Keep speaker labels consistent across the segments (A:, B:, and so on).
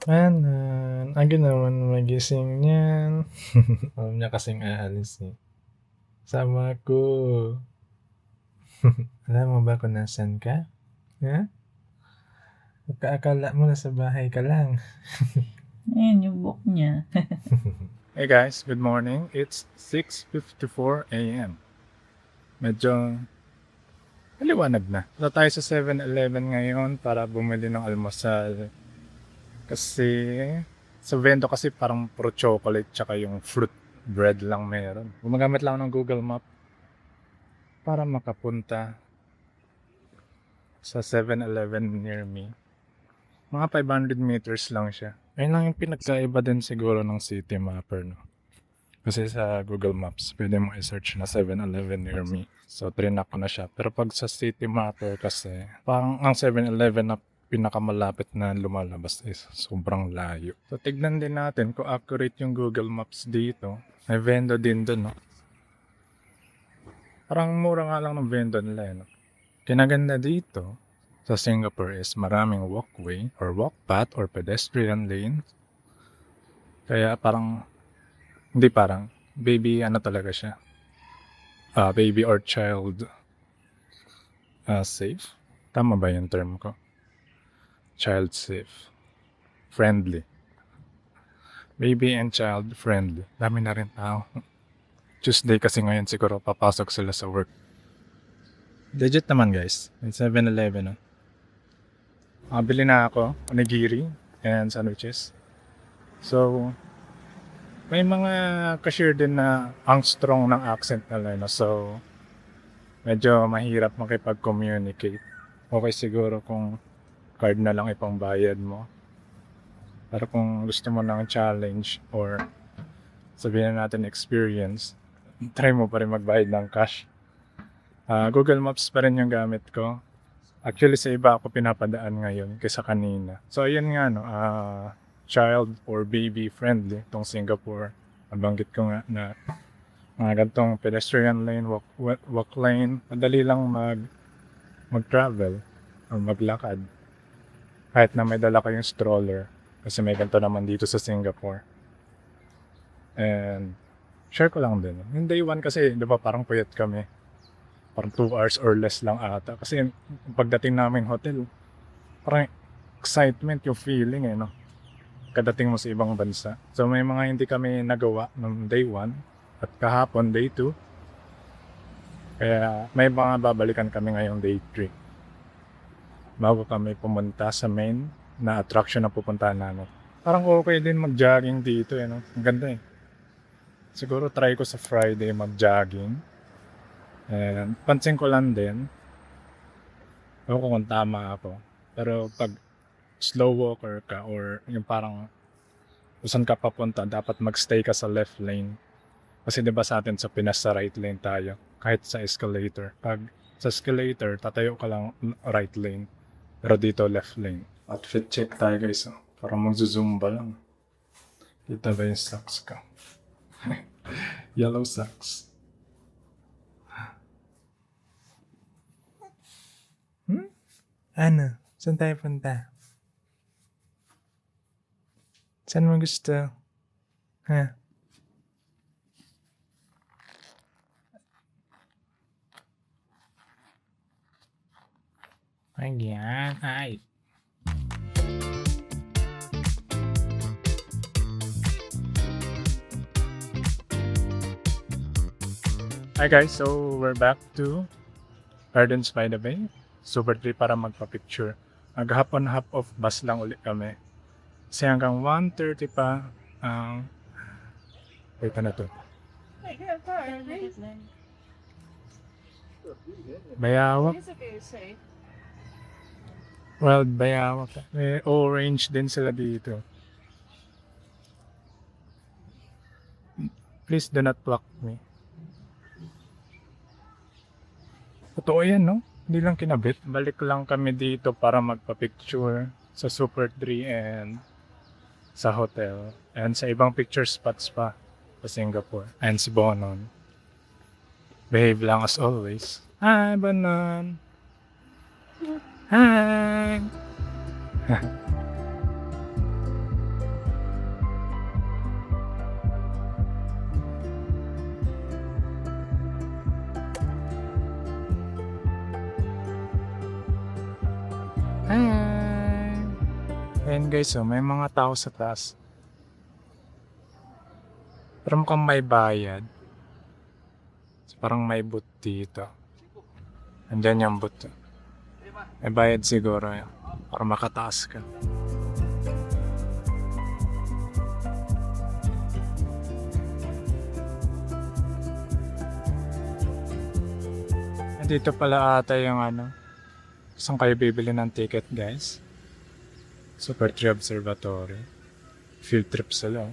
A: Anan, aga naman magising niyan. Alam niya kasing aalis eh. Sama ko. Alam mo ba kung nasan ka? Ha? Akala mo nasa bahay ka lang.
B: Ayan yung book niya.
A: Hey guys, good morning. It's 6:54 a.m. Medyo maliwanag na. Punta tayo sa 7-Eleven ngayon para bumili ng almusal. Kasi sa Vendo kasi parang puro chocolate tsaka yung fruit bread lang meron. Gumagamit lang ako ng Google Map para makapunta sa 7-Eleven near me. Mga 500 meters lang siya. Ayun lang yung pinagkaiba din siguro ng City Mapper, no? Kasi sa Google Maps, pwede mo i-search na 7-Eleven near me. So, trinak ko na siya. Pero pag sa City Mapper kasi, parang ang 7-Eleven na pinakamalapit na lumalabas is sobrang layo. So, tignan din natin kung accurate yung Google Maps dito. May Vendo din dun, no? Parang mura nga lang ng Vendo nila, no? Kinaganda dito sa Singapore is maraming walkway or walk path or pedestrian lane. Kaya parang, hindi parang, baby ano talaga siya. Baby or child safe. Tama ba yung term ko? Child safe. Friendly. Baby and child friendly. Dami na rin tao. Tuesday kasi ngayon siguro papasok sila sa work. Legit naman guys. May 7-Eleven, no? Bili na ako, onigiri and sandwiches. So, may mga cashier din na ang strong ng accent nila, no? So, medyo mahirap makipag-communicate. Okay siguro kung card na lang ipang bayad mo. Pero kung gusto mo ng challenge or sabihin natin experience, try mo pa rin magbayad ng cash. Google Maps pa rin yung gamit ko. Actually, sa iba ako pinapadaan ngayon kaysa kanina. So, ayun nga, no, child or baby friendly itong Singapore. Nabanggit ko nga na mga gantong pedestrian lane, walk lane, madali lang mag-travel or maglakad. Kahit na may dala kayong stroller. Kasi may ganito naman dito sa Singapore. And share ko lang din. Yung day 1 kasi, di ba parang puyat kami. Parang 2 hours or less lang ata. Kasi pagdating namin hotel, parang excitement yung feeling no? Kadating mo sa ibang bansa. So may mga hindi kami nagawa ng day 1 at kahapon day 2. Kaya may mga babalikan kami ngayong day 3. Bago kami pumunta sa main na attraction na pupuntahan namin. Parang okay din mag-jogging dito no? Ang ganda Siguro try ko sa Friday mag-jogging. And pansin ko lang din, ewan ko kung tama ako, pero pag slow walker ka or yung parang kung saan ka papunta, dapat magstay ka sa left lane. Kasi diba sa atin sa Pinas sa right lane tayo, kahit sa escalator. Pag sa escalator, tatayo ka lang right lane, pero dito left lane. Outfit check tayo guys, parang magzuzumba lang. Kita ba yung socks ka? Yellow socks. Ano? Saan tayo punta? Saan mo gusto? Ha? Ayan, ay. Hi guys, so we're back to Gardens by the Bay. Super trip para magpa-picture. Maghapon half of bus lang ulit kami. Kasi hanggang 1:30 pa ang wait na to. Bayawak. Well, bayawak. May orange din sila dito. Please do not block me. Totoo yan, no? Hindi lang kinabit. Balik lang kami dito para magpa-picture sa Super 3 and sa hotel. And sa ibang picture spots pa sa Singapore. And si Bonon. Behave lang as always. Hi, Banon! Hi! Hi! Ayan guys, oh, may mga tao sa taas. Pero mukhang may bayad. So, parang may boot dito. Andyan yung boot. May bayad siguro yun. Para makataas ka. Dito pala ata yung ano. Saan kayo bibili ng ticket guys? Super Tree Observatory. Field trip sila.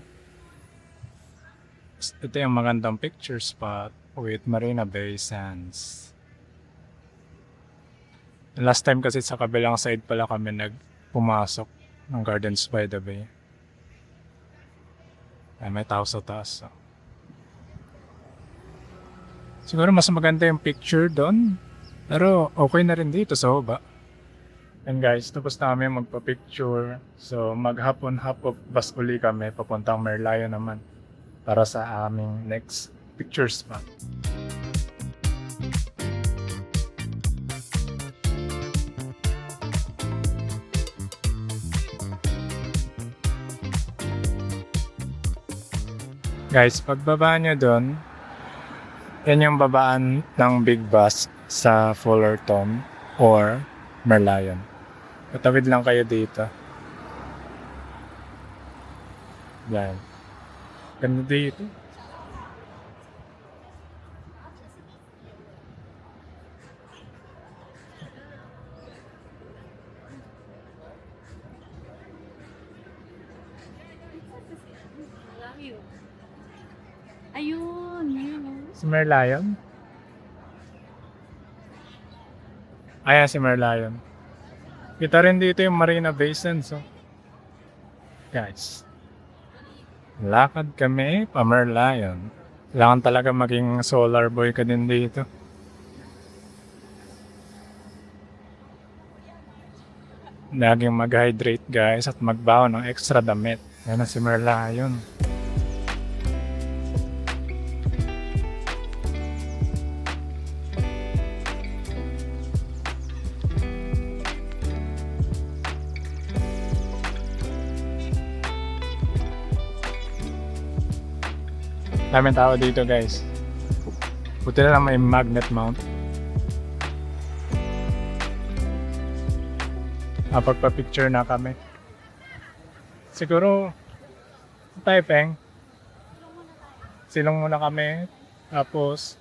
A: Ito yung magandang picture spot with Marina Bay Sands. Last time kasi sa kabilang side pala kami nagpumasok ng Gardens by the Bay. Ay, may tao sa taas. Oh. Siguro mas maganda yung picture doon. Pero okay na rin dito sa baba. And guys, tapos na kami magpa-picture. So maghapon-hop of bus uli kami papuntang Merlion naman. Para sa aming next picture spot. Guys, pagbaba nyo doon, yan yung babaan ng big bus sa Fullerton or Merlion. Patawid lang kayo dito. Yan. Ganda dito.
B: Ayun, yun.
A: Si Merlion? Ayan si Merlion. Kita rin dito yung Marina Bay Sands. So. Guys. Lakad kami pa Merlion. Kailangan talaga maging solar boy ka din dito. Laging mag-hydrate guys at magbaon ng extra damit. Yan na si Merlion. Daming tao dito guys. Buti na lang may magnet mount. Pagpa-picture na kami. Siguro Taipeng. Silong muna kami. Tapos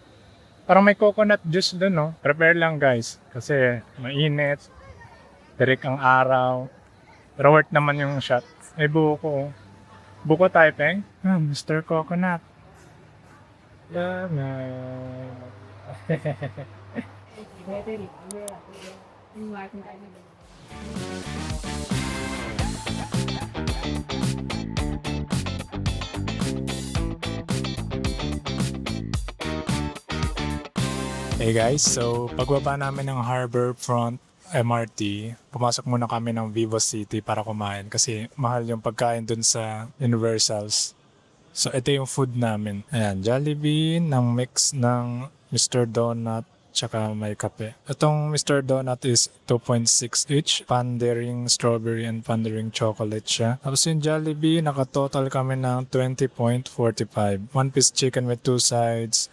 A: parang may coconut juice dun, no? Prepare lang guys. Kasi mainit. Tirik ang araw. Pero worth naman yung shot. May buko. Buko Taipeng. Mr. Coconut. Hey guys, so pagbaba namin ng Harbourfront MRT, pumasok muna kami ng Vivo City para kumain kasi mahal yung pagkain dun sa Universals. So ito yung food namin. Ayan, Jollibee ng mix ng Mr. Donut tsaka may kape. Itong Mr. Donut is 2.6 each. Pandering strawberry and pandering chocolate siya. Tapos yung Jollibee, nakatotal kami ng 20.45. One piece chicken with two sides,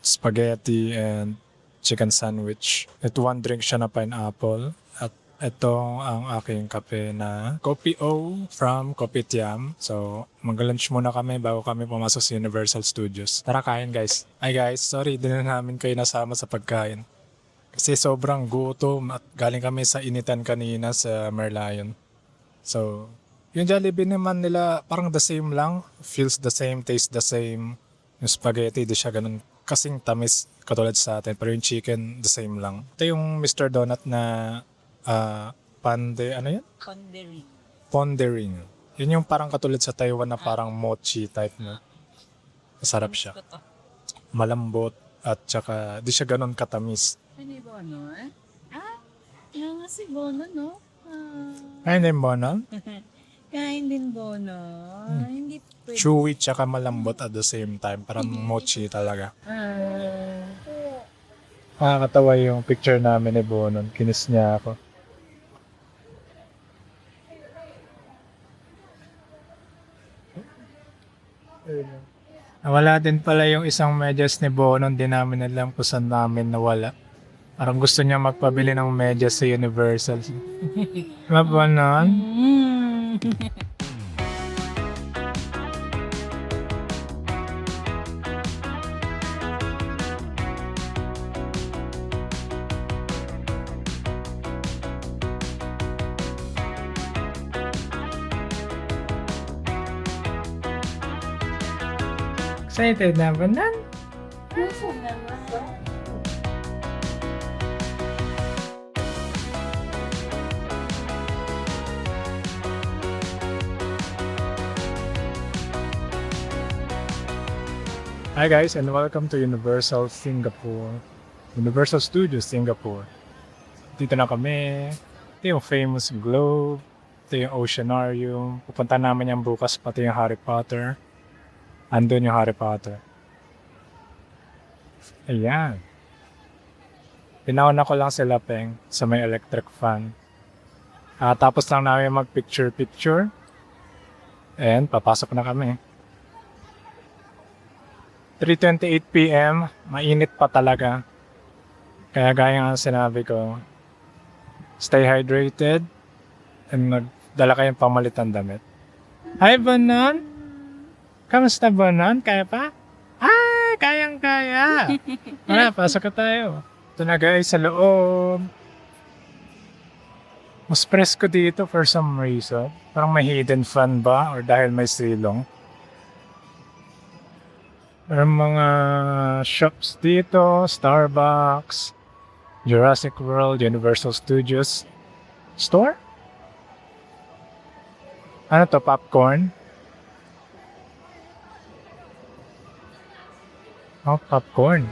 A: spaghetti and chicken sandwich. At one drink siya na pineapple. At ito ang aking kape na Kopi O from Kopitiam. So, mag-lunch muna kami bago kami pumasok sa Universal Studios. Tara kain guys. Ay guys, sorry din na namin kayo nasama sa pagkain. Kasi sobrang gutom at galing kami sa initan kanina sa Merlion. So, yung Jollibee naman nila parang the same lang. Feels the same, tastes the same. Yung spaghetti, di siya ganun kasing tamis katulad sa atin. Pero yung chicken, the same lang. Ito yung Mr. Donut na ano yan?
B: Pondering.
A: Pondering. Yun yung parang katulad sa Taiwan na parang mochi type na. Masarap siya. Malambot at saka di siya ganun katamis.
B: Hindi Bono, eh? Ah, nga si Bono, no?
A: Ay, hindi mo, no?
B: Kain din Bono. Hindi pwede.
A: Chewy tsaka malambot at the same time. Parang mochi talaga. Nakakatawa yung picture namin ni Bonon. Kinis niya ako. Wala din pala yung isang medyas ni Bonon. Di namin alam kung saan namin nawala. Parang gusto niya magpabili ng medyas sa Universal. Diba Bonon? Excited na Bonon? Hi guys and welcome to Universal Singapore. Universal Studios Singapore. Dito na kami. Ito yung famous globe. Ito yung oceanarium. Pupunta namin yung bukas pati yung Harry Potter. Andun yung Harry Potter. Ayan. Pinauna ko lang sila Peng sa may electric fan. Tapos lang namin mag-picture-picture. And papasok na kami. 3:28 PM, mainit pa talaga. Kaya gaya nga sinabi ko, stay hydrated and magdala kayong pamalitan damit. Hi Bonon! Kamusta Bonon? Kaya pa? Kayang-kaya! Wala, pasok ka tayo. Ito na guys, sa loob. Mas presko dito for some reason. Parang may hidden fan ba? Or dahil may silong. Meron mga shops dito, Starbucks, Jurassic World, Universal Studios Store? Ano to, popcorn? Oh, popcorn.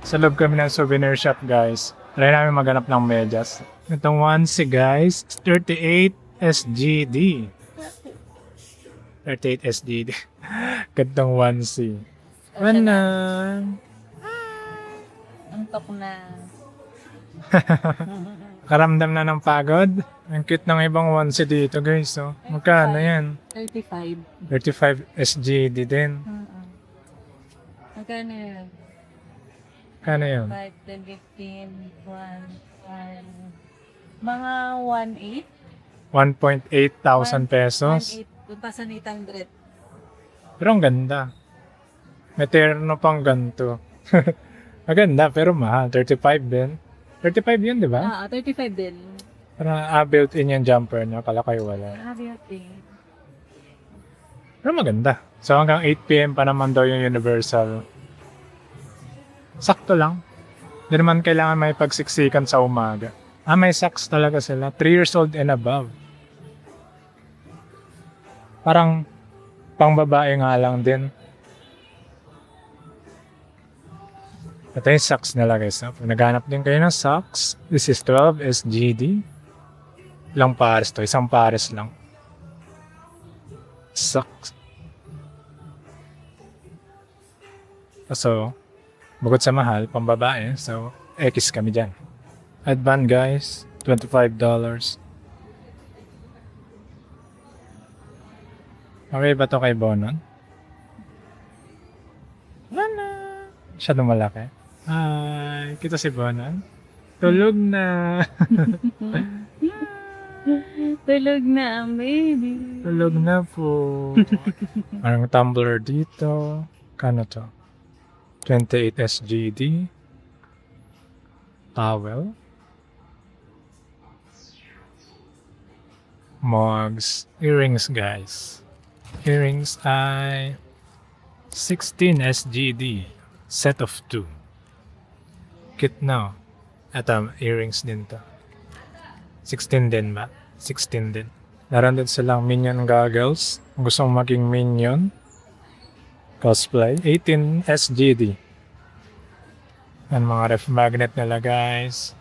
A: Sa loob kami ng souvenir shop guys. Try namin maghanap ng medyas. Itong onesie guys, 38 SGD. 38 SGD. Gandang onesie. Manan.
B: Antok na.
A: Karamdam na ng pagod. Ang cute ng ibang onesie dito guys. Oh. Magkano yan?
B: 35.
A: 35 SGD din.
B: Magkano yun?
A: Kano yun?
B: 5, 10, 15, 1, mga 1.8?
A: 1.8 thousand pesos.
B: 1.8, punta sa 800.
A: Pero ang ganda. May terno pang ganito. Maganda pero mahal. 35 din. 35 yun, di ba?
B: 35 din.
A: Parang built-in yung jumper niya. Kala kayo wala.
B: Beauty.
A: Pero maganda. So hanggang 8 PM pa naman daw yung Universal. Sakto lang. Hindi naman kailangan may pagsiksikan sa umaga. May socks talaga sila. 3 years old and above. Parang pang babae nga lang din. Ito yung socks nila guys. Pag naghanap din kayo ng socks, this is 12 SGD. Ilang pares to? Isang pares lang. Socks. So, bukod sa mahal, pang babae. So, X kami dyan. Advan guys, $25. Okay ba to kay Bonon? Wala. Masyadong malaki. Ay, kita si Bonon. Tulog na.
B: Tulog na ang baby.
A: Tulog na po. Parang tumbler dito. Kano to? 28 SGD. Towel. Mugs. Earrings guys. Earrings ay 16 SGD. Set of 2. Cute na. Ito, earrings din to. 16 din ba? 16 din. Meron din silang Minion goggles. Kung gusto mong maging Minion. Cosplay. 18 SGD. Yan mga ref magnet nila guys.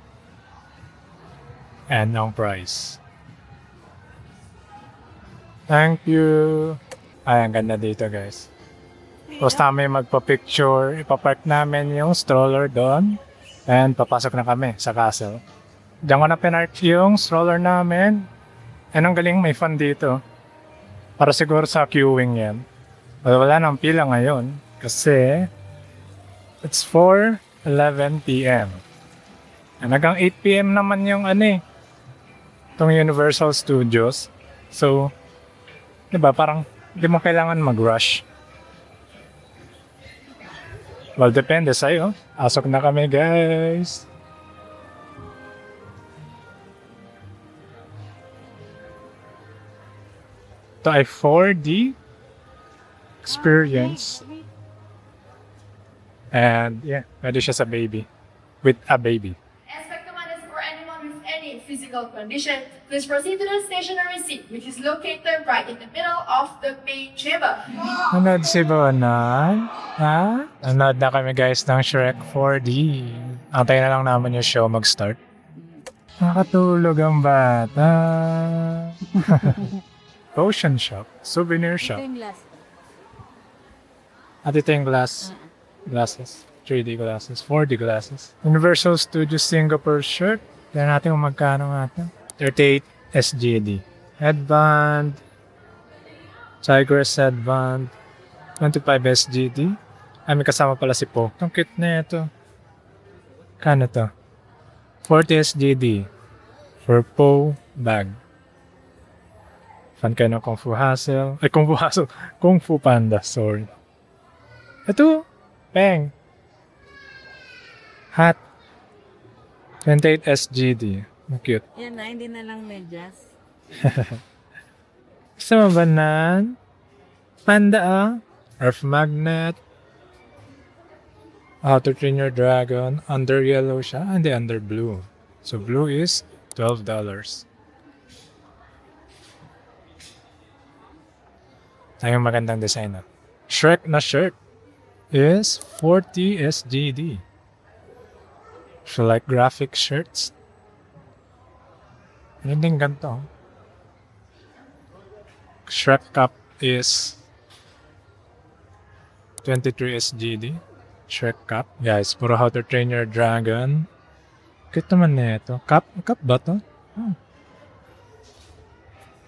A: And ang price. Thank you. Ay, ang ganda dito guys. Tapos namin magpa-picture. Ipapark namin yung stroller doon. And papasok na kami sa castle. Diyan ko na pinark yung stroller namin. And ang galing, may fun dito. Para siguro sa queuing yan. Wala nang pila ngayon. Kasi it's 4:11 p.m. And hanggang 8 p.m. naman yung itong Universal Studios. So, diba parang di mo kailangan mag-rush. Well, depende sa'yo. Asok na kami, guys. Ito ay 4D experience. And yeah, pwede siya sa baby. With a baby.
C: Aspect command is for anyone with any physical condition. Please proceed to the stationary seat, which is located right in the middle of the main chamber.
A: Nanood si Bonan? Ha? Nanood na kami guys ng Shrek 4D. Antayin na lang naman yung show mag-start. Nakatulog ang bata. Potion shop. Souvenir
B: Ito
A: shop.
B: yung glass.
A: At ito yung glasses. 3D glasses. 4D glasses. Universal Studios Singapore shirt. Tignan natin kung magkano nga ito. 38 SGD. Headband. Tigress headband. 25 SGD. Ay, may kasama pala si Po. Itong cute na ito. Kano to? 40 SGD. For Po bag. Fan kayo ng Kung Fu Hustle. Ay, Kung Fu Hustle. Kung Fu Panda. Sorry. Ito. Peng. Hat. 28 SGD. Cute.
B: Yan na, hindi na lang medyas.
A: Gusto mo ba nan? Panda Earth Magnet. How to Train Your Dragon. Under yellow siya. Hindi, under blue. So blue is $12. Tayong magandang design na. Shrek na shirt is 40 SGD. So like graphic shirts. Yun din ganito. Shrek cup is 23 SGD. Shrek cup. Guys, puro How to Train Your Dragon. Cute naman na ito. Cup ba to? Oh.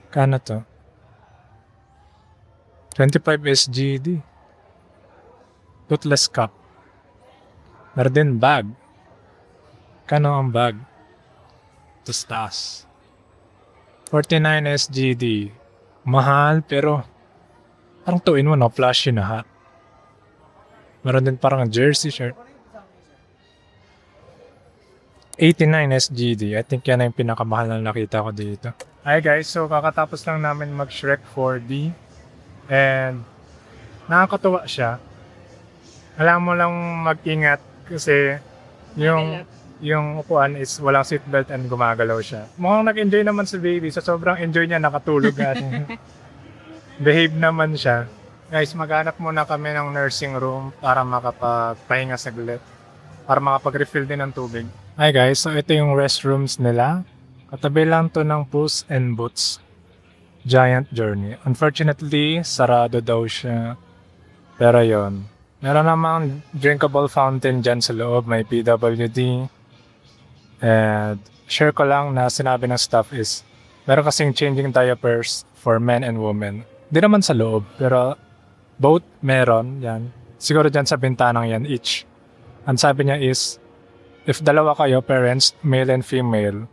A: Kano to? 25 SGD. Toothless cup. Meron din bag. Kano ang bag? Tapos taas. 49 SGD. Mahal pero parang 2-in-1 no? Flashy na hat. Meron din parang jersey shirt. 89 SGD. I think yan yung pinakamahal na nakita ko dito. Hi guys, so kakatapos lang namin mag-Shrek 4D. And nakakatuwa siya. Alam mo lang mag-ingat kasi yung upuan is walang seatbelt and gumagalaw siya. Mukhang nag-enjoy naman si baby. So sobrang enjoy niya, nakatulog at behave naman siya. Guys, maghanap muna kami ng nursing room para makapagpahinga saglit. Para makapag-refill din ng tubig. Hi guys, so ito yung restrooms nila. Katabi lang to ng Puss in Boots Giant Journey. Unfortunately, sarado daw siya. Pero yon. Meron namang drinkable fountain dyan sa loob. May PWD. And share ko lang na sinabi ng staff is meron kasing changing diapers for men and women. Di naman sa loob, pero both meron. Yan. Siguro dyan sa bintanang yan, each. Ang sabi niya is, if dalawa kayo, parents, male and female,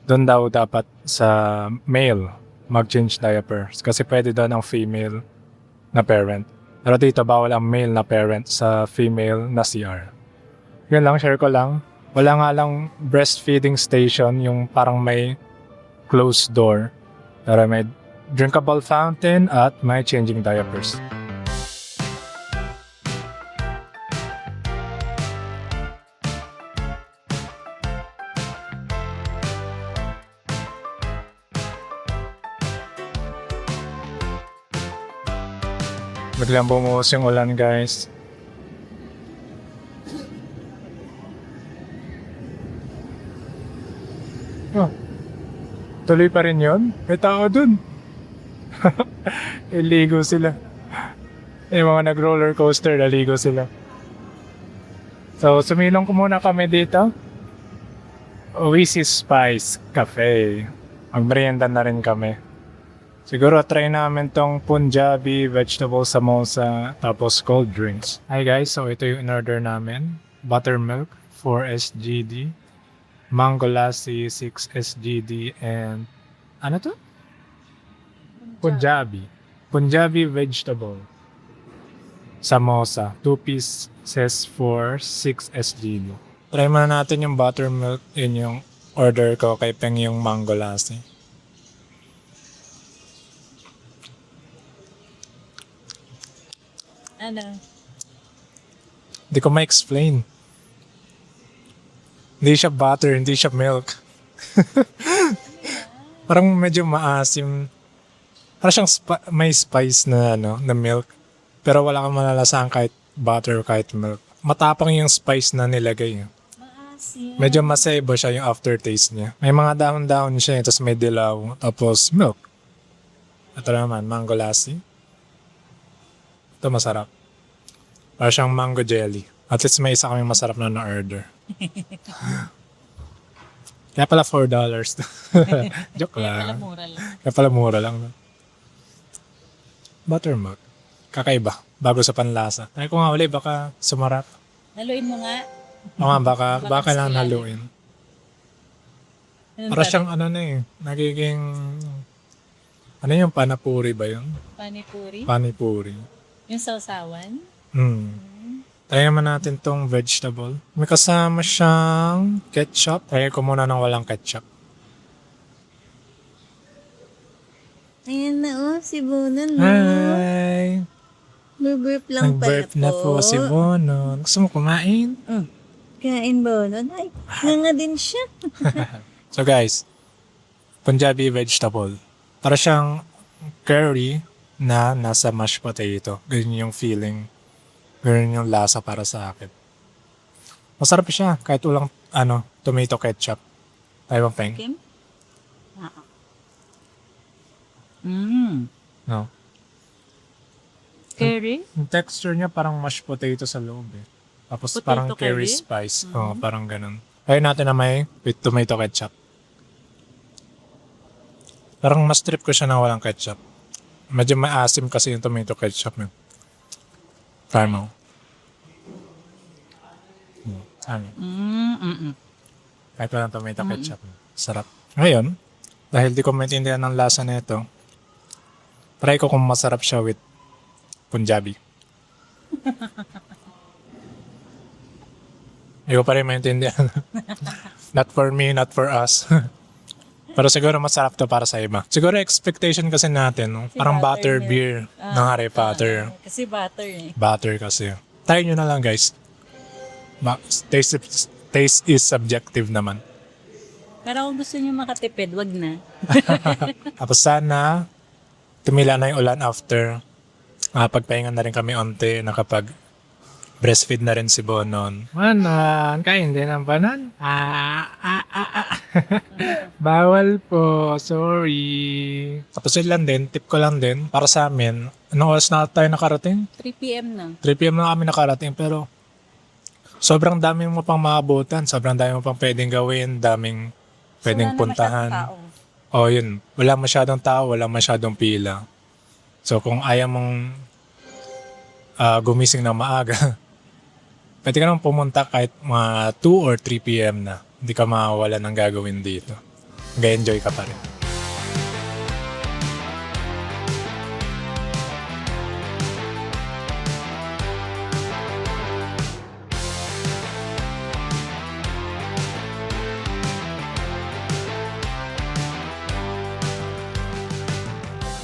A: doon daw dapat sa male mag-change diapers. Kasi pwede doon ang female na parent. Pero dito, bawal ang male na parent sa female na CR. Yun lang, share ko lang. Wala nga lang breastfeeding station, yung parang may closed door. Pero may drinkable fountain at may changing diapers. Biglang bumuhos yung ulan, guys. Oh, tuloy pa rin yun? May tao dun. Iligo sila. Yung mga nag-roller coaster, naligo sila. So, sumilong ko muna kami dito. Oasis Spice Cafe. Magmerienda na rin kami. Siguro try namin tong Punjabi vegetable samosa tapos cold drinks. Hi guys, so ito yung in-order namin. Buttermilk 4 SGD, mango lassi 6 SGD, and ano to? Punjabi vegetable samosa 2 pieces for 6 SGD. Try muna natin yung buttermilk. Yun yung order ko kay Peng, yung mango lassi.
B: Ano?
A: Hindi ko ma-explain. Hindi siya butter, hindi siya milk. Parang medyo maasim. Parang siyang may spice na na milk. Pero wala kang malalasahan kahit butter o kahit milk. Matapang yung spice na nilagay.
B: Maasim.
A: Medyo masebo siya yung aftertaste niya. May mga dahon-dahon siya, tapos may dilaw, tapos milk. Ito naman, mango lassi. Ito masarap. Parang siyang mango jelly. At least may isa kaming masarap na na-order. Kaya pala $4. Joke
B: Pala
A: lang.
B: mura lang.
A: Kaya pala mura lang. No? Buttermilk. Kakaiba. Bago sa panlasa. Try ko nga ulit, baka sumarap.
B: Haluin mo nga.
A: O nga, baka
B: Baka
A: kailangan
B: sila.
A: haluin.
B: Anong
A: Para
B: tawag?
A: siyang ano na eh. Nagiging... Ano yung panapuri ba yun?
B: Panipuri?
A: Panipuri.
B: Yung sausawan?
A: Try naman natin tong vegetable. May kasama siyang ketchup. Try ko muna ng walang ketchup.
D: Ayan na si Bonon.
A: Hi!
D: Burp lang pala
A: Nag-burp na po si Bonon. Gusto mo kumain?
D: Kain Bonon. Ay, nga din siya.
A: So guys, Punjabi vegetable. Para siyang curry na nasa mashed potato. Ganyan yung feeling. Ganyan yung lasa para sa akin. Masarap siya kahit walang tomato ketchup. Tayo bang Peng?
B: Kim? Mmm.
A: No.
B: Curry?
A: Yung texture niya parang mashed potato sa loob eh. Tapos
B: Potato
A: parang curry
B: curry?
A: spice. Oo, parang ganun. Kaya natin na may with tomato ketchup. Parang mas trip ko siya na walang ketchup. Medyo maasim kasi yung tomato ketchup yun. Try mo. Ano? Kahit walang tomato ketchup. Sarap. Ngayon, dahil di ko maintindihan ng lasa na ito, try ko kung masarap siya with Punjabi. Hindi ko pa rin maintindihan. Not for me, not for us. Pero siguro masarap to para sa iba. Siguro expectation kasi natin, no? Parang butter
B: butter
A: beer ng Harry Potter.
B: Kasi butter eh.
A: Butter kasi. Try nyo na lang guys. Taste is subjective naman.
B: Pero kung gusto niyo makatipid, wag na.
A: Tapos sana tumila na yung ulan after. Pagpahinga na rin kami onte, nakapag breastfeed na rin si Bonon. Manon, kain din ang banan. Bawal po, sorry. Tapos yun lang din, tip ko lang din, para sa amin, anong oras na tayo nakarating?
B: 3 p.m. na.
A: 3 p.m. na kami nakarating, pero sobrang dami mo pang maabutan, sobrang dami mo pang pwedeng gawin, daming pwedeng
B: Wala na
A: puntahan.
B: masyadong tao.
A: O yun, wala masyadong tao, wala masyadong pila. So kung ayaw mong gumising na maaga, pwede ka naman pumunta kahit mga 2 or 3 p.m. na. Hindi ka mawawala ng gagawin dito. Mag-enjoy ka pa rin.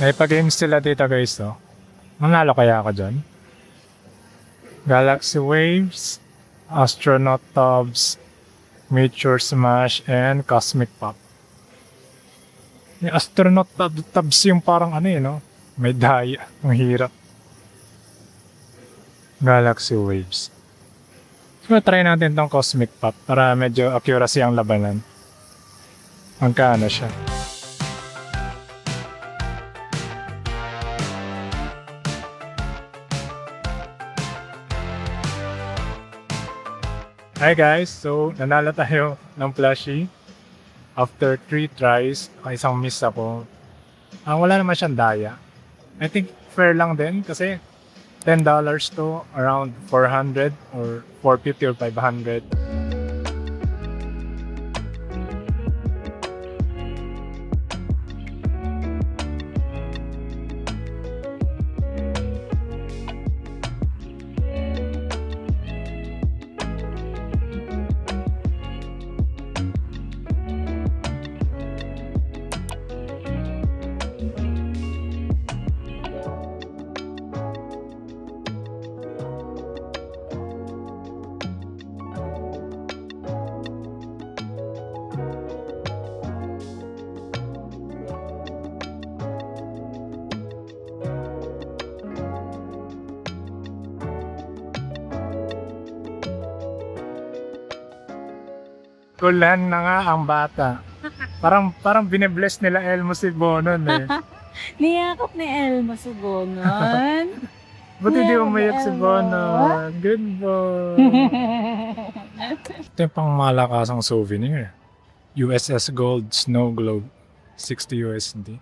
A: May pa-games sila dito guys, oh. Manalo kaya ako dyan? Galaxy Waves, Astronaut Tubs, Meteor Smash, and Cosmic Pop. Yung Astronaut Tubs yung parang ano no? May daya. Ang hirap. Galaxy Waves. So, try natin tong Cosmic Pop para medyo accuracy ang labanan. Magkano siya? Hi guys! So, nanalo tayo ng plushie. After 3 tries, isang miss ako. Wala naman siyang daya. I think fair lang din kasi $10 to around 400 or 450 or 500. Kulan na nga ang bata. Parang bine-bless nila Elmo si Bonon eh.
D: Niyakap ni Elmo sa Bonon.
A: Buti di
D: Yeah,
A: umayak si
D: Elmo.
A: Bonon. Good boy. Ito yung pang malakasang souvenir. USS Gold Snow Globe. 60 USD.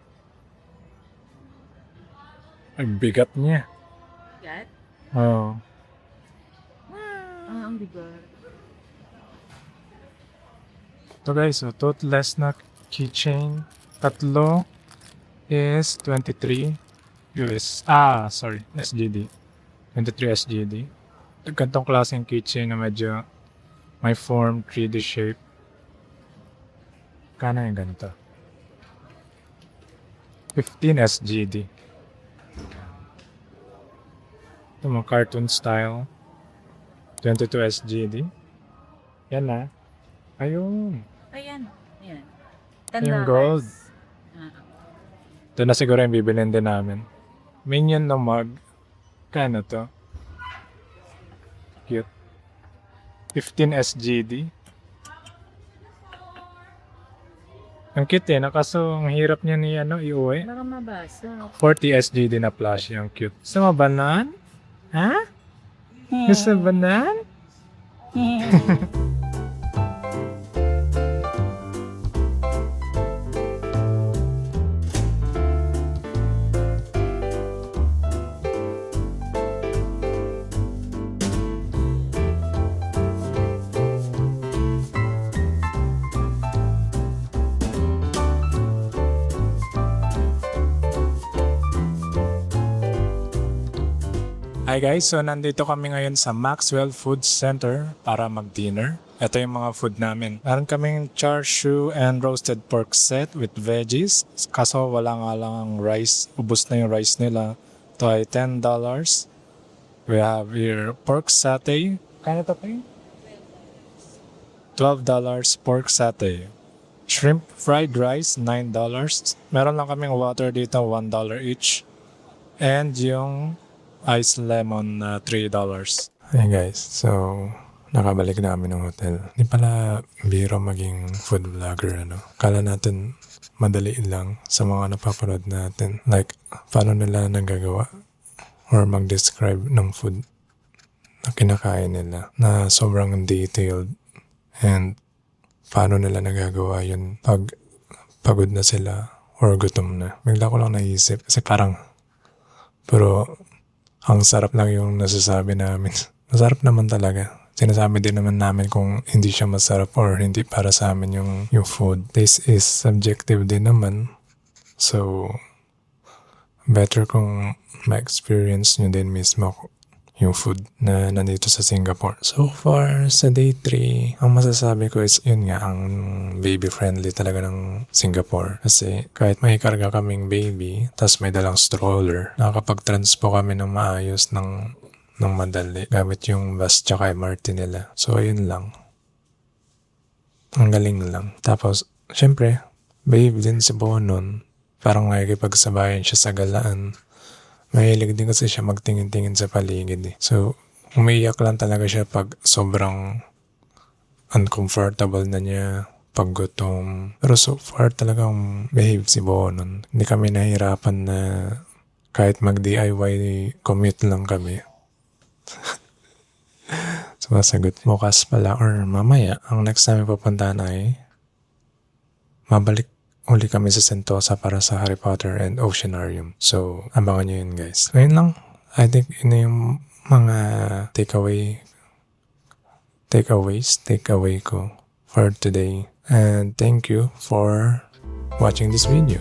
A: Ang bigat niya.
B: Yan?
A: Oh.
B: Ang bigat.
A: Ito guys, so toothless na keychain. Tatlo is 23 SGD. 23 SGD. Gantong klaseng keychain na medyo may form, 3D shape. Kano yung ganito? 15 SGD. Ito mga cartoon style. 22 SGD. Yan na. Ayun.
B: Ayan. Ayan.
A: Yung gold.
B: Ah.
A: Ito na siguro yung bibilin din namin. Minion na mug. Kano to? Cute. 15 SGD. Ang cute eh. Kaso ang hirap niya ni iuwi.
B: Baka mabasa.
A: 40 SGD na plushie. Ang cute. Gusto mo banan? Ha? Gusto mo banan? Hi guys, so nandito kami ngayon sa Maxwell Food Center para mag-dinner. Ito yung mga food namin. Meron kaming char siu and roasted pork set with veggies. Kaso wala nga lang ang rice. Ubus na yung rice nila. Ito ay $10. We have here pork satay. Kano ito pa yun? $12 pork satay. Shrimp fried rice, $9. Meron lang kaming water dito, $1 each. And yung ice lemon na $3. Hey guys, so nakabalik na kami ng hotel. Hindi pala biro maging food vlogger, Kala natin madali lang sa mga napapanood natin. Like, paano nila nagagawa or mag-describe ng food na kinakain nila na sobrang detailed and paano nila nagagawa yun pag pagod na sila or gutom na. Bigla ko lang naisip kasi parang pero ang sarap lang yung nasasabi namin. Masarap naman talaga. Sinasabi din naman namin kung hindi siya masarap or hindi para sa amin yung food. Taste is subjective din naman. So, better kung ma-experience nyo din mismo yung food na nandito sa Singapore. So far, sa day 3, ang masasabi ko is yun nga, ang baby-friendly talaga ng Singapore. Kasi kahit may karga kaming baby, tas may dalang stroller, nakakapag-transpo kami ng maayos ng madali gamit yung bus tsaka MRT nila. So, yun lang. Ang galing lang. Tapos, syempre, babe din si Bonon. Parang nakikipagsabayan siya sa galaan. Mahilig din kasi siya magtingin-tingin sa paligid eh. So, umiiyak lang talaga siya pag sobrang uncomfortable na niya, pag gutom. Pero so far talagang behave si Bonon. Hindi kami nahirapan na kahit mag-DIY commute lang kami. Sumasagot. Bukas pala or mamaya, ang next namin pupuntahan ay mabalik uli kami sa Sentosa para sa Harry Potter and Oceanarium. So, abangan nyo yun guys. Ngayon lang, I think yun na yung mga takeaway ko for today. And thank you for watching this video.